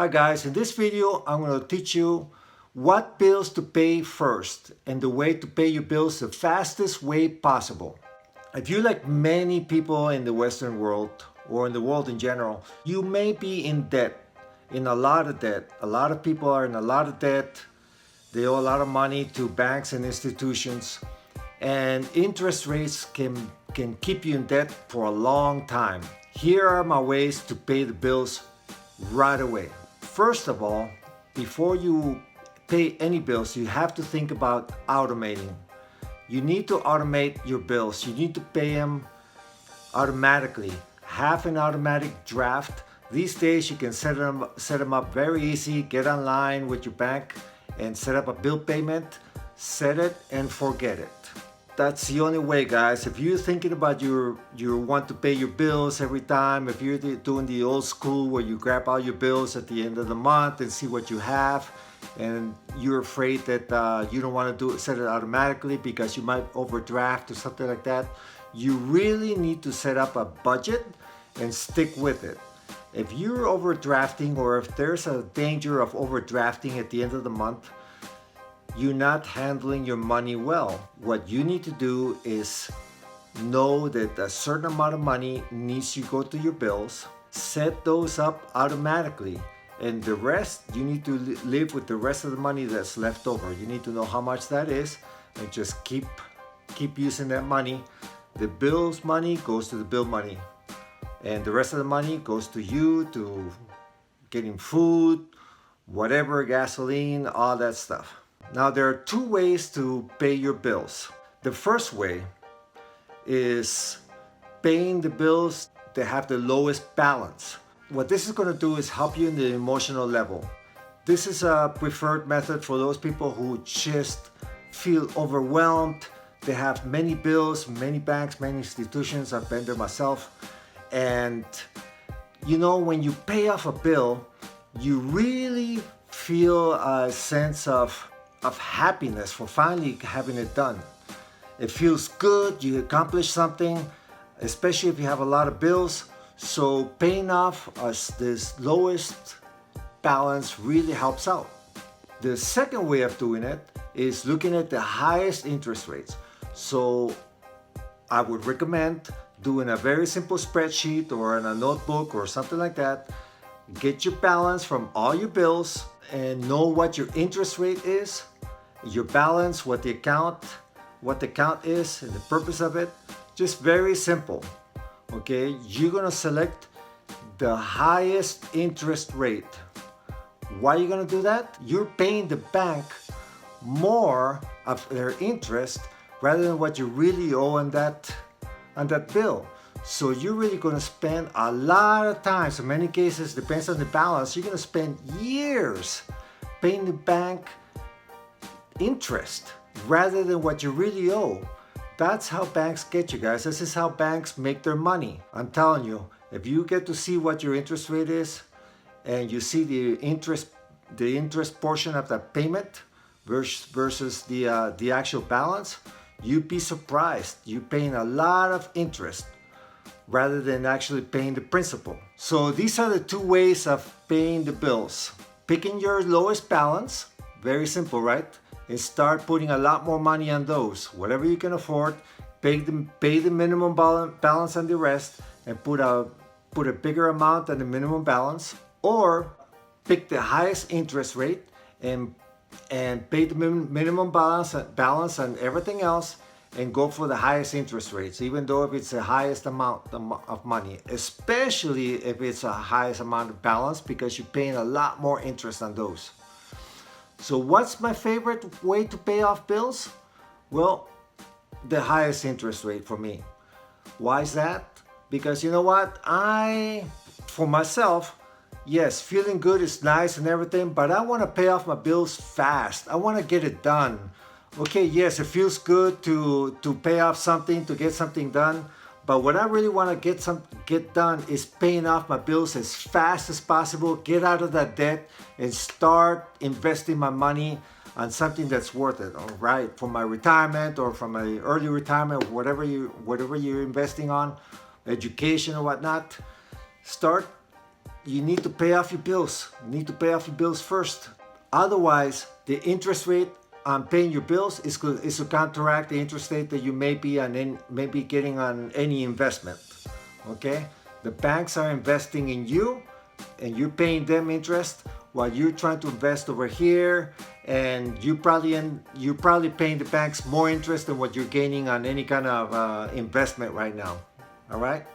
Hi guys, in this video I'm going to teach you what bills to pay first and the way to pay your bills the fastest way possible. If you, like many people in the Western world or in the world in general, you may be in debt, in a lot of debt. A lot of people are in a lot of debt. They owe a lot of money to banks and institutions, and interest rates can keep you in debt for a long time. Here are my ways to pay the bills right away. First of all, before you pay any bills, you have to think about automating. You need to automate your bills. You need to pay them automatically. Have an automatic draft. These days you can set them up very easy. Get online with your bank and set up a bill payment. Set it and forget it. That's the only way, guys. If you're thinking about you want to pay your bills every time, if you're doing the old school where you grab all your bills at the end of the month and see what you have, and you're afraid that you don't want to set it automatically because you might overdraft or something like that, you really need to set up a budget and stick with it. If you're overdrafting, or if there's a danger of overdrafting at the end of the month, you're not handling your money well. What you need to do is know that a certain amount of money needs to go to your bills. Set those up automatically, and the rest, you need to live with the rest of the money that's left over. You need to know how much that is and just keep using that money. The bills money goes to the bill money, and the rest of the money goes to you, to getting food, whatever, gasoline, all that stuff. Now, there are two ways to pay your bills. The first way is paying the bills that have the lowest balance. What this is going to do is help you in the emotional level. This is a preferred method for those people who just feel overwhelmed. They have many bills, many banks, many institutions. I've been there myself. And you know, when you pay off a bill, you really feel a sense of happiness for finally having it done. It feels good, you accomplished something, especially if you have a lot of bills. So paying off this lowest balance really helps out. The second way of doing it is looking at the highest interest rates. So I would recommend doing a very simple spreadsheet or in a notebook or something like that. Get your balance from all your bills and know what your interest rate is, your balance, what the account is, and the purpose of it. Just very simple. Okay, you're gonna select the highest interest rate. Why are you gonna do that? You're paying the bank more of their interest rather than what you really owe on that bill. So you're really going to spend a lot of time, so in many cases, depends on the balance, you're going to spend years paying the bank interest rather than what you really owe. That's how banks get you, guys. This is how banks make their money. I'm telling you, if you get to see what your interest rate is and you see the interest portion of that payment versus the actual balance, you'd be surprised. You're paying a lot of interest rather than actually paying the principal. So these are the two ways of paying the bills. Picking your lowest balance, very simple, right? And start putting a lot more money on those. Whatever you can afford, pay the minimum balance on the rest, and put a bigger amount on the minimum balance. Or pick the highest interest rate and pay the minimum balance on everything else, and go for the highest interest rates, even though if it's the highest amount of money, especially if it's a highest amount of balance, because you're paying a lot more interest on those. So what's my favorite way to pay off bills? Well, the highest interest rate for me. Why is that? Because you know what? For myself, yes, feeling good is nice and everything, but I want to pay off my bills fast. I want to get it done. Okay, yes, it feels good to pay off something, to get something done, but what I really want to get done is paying off my bills as fast as possible, get out of that debt, and start investing my money on something that's worth it, all right? For my retirement or from my early retirement, whatever you're investing on, education or whatnot. Start you need to pay off your bills. You need to pay off your bills first. Otherwise, the interest rate on paying your bills is to counteract the interest rate that you may be getting on any investment. Okay, the banks are investing in you, and you're paying them interest while you're trying to invest over here, and you're probably paying the banks more interest than what you're gaining on any kind of investment right now. All right,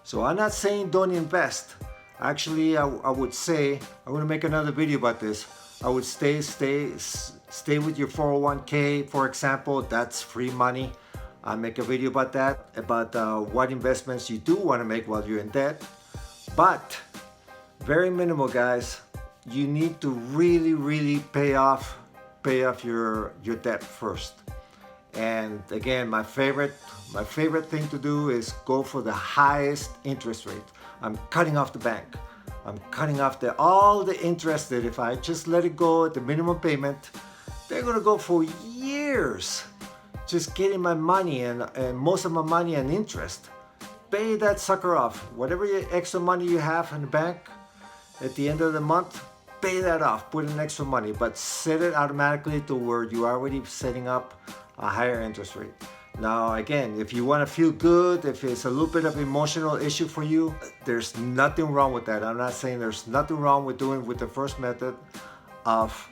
so I'm not saying don't invest. Actually, I would say, I'm going to make another video about this. I would stay with your 401k, for example. That's free money. I'll make a video about that, about what investments you do want to make while you're in debt. But very minimal, guys. You need to really pay off your debt first. And again, my favorite thing to do is go for the highest interest rate. I'm cutting off the bank. I'm cutting off all the interest that if I just let it go at the minimum payment, they're gonna go for years just getting my money and most of my money on interest. Pay that sucker off. Whatever extra money you have in the bank at the end of the month, pay that off. Put in extra money, but set it automatically to where you're already setting up a higher interest rate. Now again, if you want to feel good, if it's a little bit of emotional issue for you, there's nothing wrong with that. I'm not saying there's nothing wrong with doing with the first method of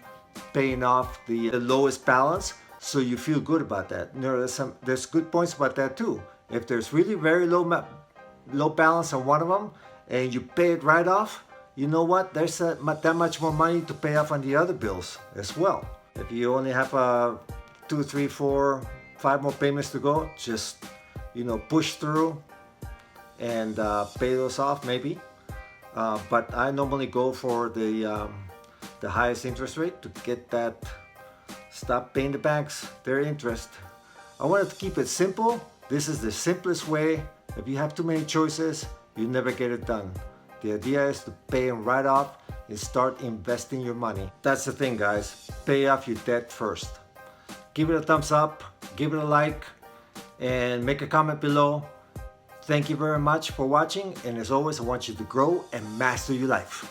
paying off the lowest balance, so you feel good about that. You know, there's good points about that too. If there's really very low balance on one of them and you pay it right off, you know what? There's that much more money to pay off on the other bills as well. If you only have 2, 3, 4, 5 more payments to go, just, you know, push through and pay those off maybe. But I normally go for the highest interest rate to get that, stop paying the banks their interest. I wanted to keep it simple. This is the simplest way. If you have too many choices, you never get it done. The idea is to pay them right off and start investing your money. That's the thing, guys. Pay off your debt first. Give it a thumbs up, give it a like, and make a comment below. Thank you very much for watching, and as always, I want you to grow and master your life.